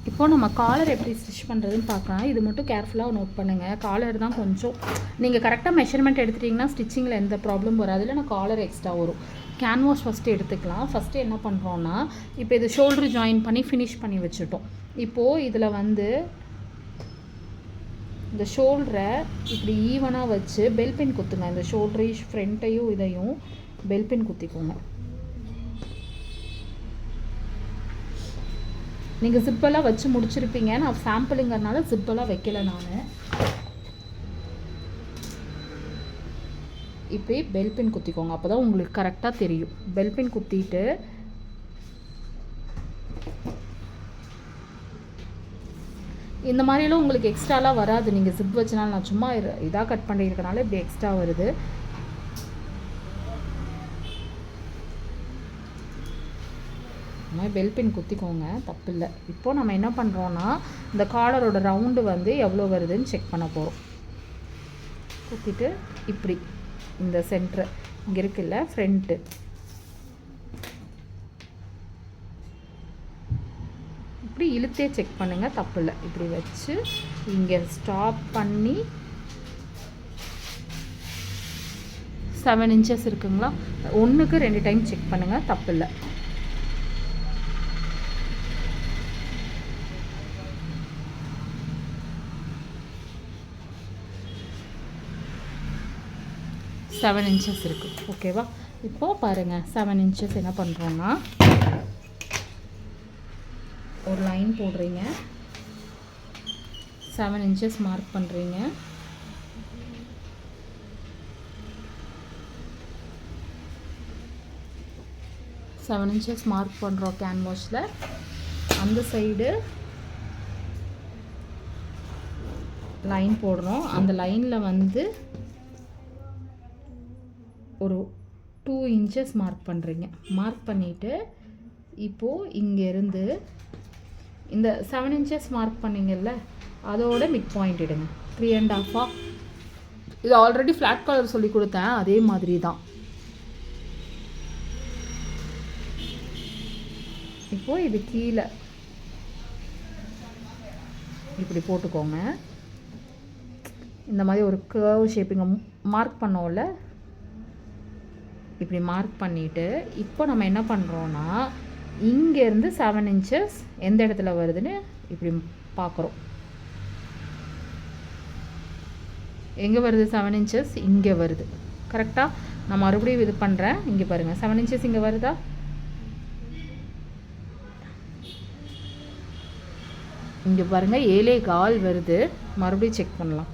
இப்போது நம்ம காலர் எப்படி ஸ்டிச் பண்ணுறதுன்னு பார்க்கலாம். இது மட்டும் கேர்ஃபுல்லாக நோட் பண்ணுங்கள். காலர் தான் கொஞ்சம் நீங்கள் கரெக்டாக மெஷர்மெண்ட் எடுத்துட்டிங்கன்னா ஸ்டிச்சிங்கில் எந்த ப்ராப்ளம் வராது. இல்லை நான் காலர் எக்ஸ்ட்ரா வரும். கேன்வாஸ் ஃபஸ்ட்டு எடுத்துக்கலாம். ஃபஸ்ட்டு என்ன பண்ணுறோன்னா, இப்போ இது ஷோல்டர் ஜாயின் பண்ணி ஃபினிஷ் பண்ணி வச்சுட்டோம். இப்போது இதில் வந்து இந்த ஷோல்டரை இப்படி ஈவனாக வச்சு பெல் பின் குத்துங்க. இந்த ஷோல்டரையும் ஃப்ரண்ட்டையும் இதையும் பெல் பின் குத்திக்கோங்க. நீங்கள் ஜிப்பெல்லாம் வச்சு முடிச்சிருப்பீங்க. நான் சாம்பிளுங்கிறனால ஜிப்பெல்லாம் வைக்கல. நான் இப்படி பெல் பின் குத்திக்கோங்க. அப்போ தான் உங்களுக்கு கரெக்டாக தெரியும். பெல் பின் குத்திட்டு இந்த மாதிரிலாம் உங்களுக்கு எக்ஸ்ட்ராலாம் வராது. நீங்கள் ஜிப் வச்சனால நான் சும்மா இதாக கட் பண்ணியிருக்கனால இப்படி எக்ஸ்ட்ரா வருது. பெல் பின் குத்திக்கோங்க, தப்பு இல்லை. இப்போது நம்ம என்ன பண்ணுறோன்னா, இந்த காலரோட ரவுண்டு வந்து எவ்வளோ வருதுன்னு செக் பண்ண போகிறோம். குத்திட்டு இப்படி இந்த சென்ட்ரு இங்கே இருக்குல்ல ஃப்ரண்ட்டு, இப்படி இழுத்தே செக் பண்ணுங்கள், தப்பு இல்லை. இப்படி வச்சு இங்கே ஸ்டாப் பண்ணி 7 இன்ச்சஸ் இருக்குங்களா, 1க்கு 2 டைம் செக் பண்ணுங்கள், தப்பு இல்லை. செவன் இன்ச்சஸ் இருக்குது. ஓகேவா? இப்போது பாருங்கள், 7 இன்ச்சஸ் என்ன பண்ணுறோன்னா, ஒரு லைன் போடுறீங்க, 7 இன்ச்சஸ் மார்க் பண்ணுறீங்க. செவன் இன்ச்சஸ் மார்க் பண்ணுறோம் கேன்வாஸில். அந்த சைடு லைன் போடுறோம். அந்த லைனில் வந்து ஒரு 2 இன்ச்சஸ் மார்க் பண்ணுறீங்க. மார்க் பண்ணிவிட்டு இப்போது இங்கேருந்து இந்த 7 இன்ச்சஸ் மார்க் பண்ணிங்கல்ல, அதோட மிட் பாயிண்ட் எடுங்க. 3.5. இது ஆல்ரெடி ஃப்ளாட் கலர் சொல்லி கொடுத்தேன், அதே மாதிரி தான். இப்போது இது கீழே இப்படி போட்டுக்கோங்க. இந்த மாதிரி ஒரு கர்வ் ஷேப்பிங்க மார்க் பண்ணோம்ல, இப்படி மார்க் பண்ணிவிட்டு இப்போ நம்ம என்ன பண்ணுறோன்னா, இங்கேருந்து 7 இன்ச்சஸ் எந்த இடத்துல வருதுன்னு இப்படி பார்க்குறோம். எங்கே வருது 7 இன்ச்சஸ்? இங்கே வருது. கரெக்டாக? நான் மறுபடியும் இது பண்ணுறேன். இங்கே பாருங்கள், 7 இன்ச்சஸ் இங்கே வருதா? இங்கே பாருங்கள், 7.25 வருது. மறுபடியும் செக் பண்ணலாம்.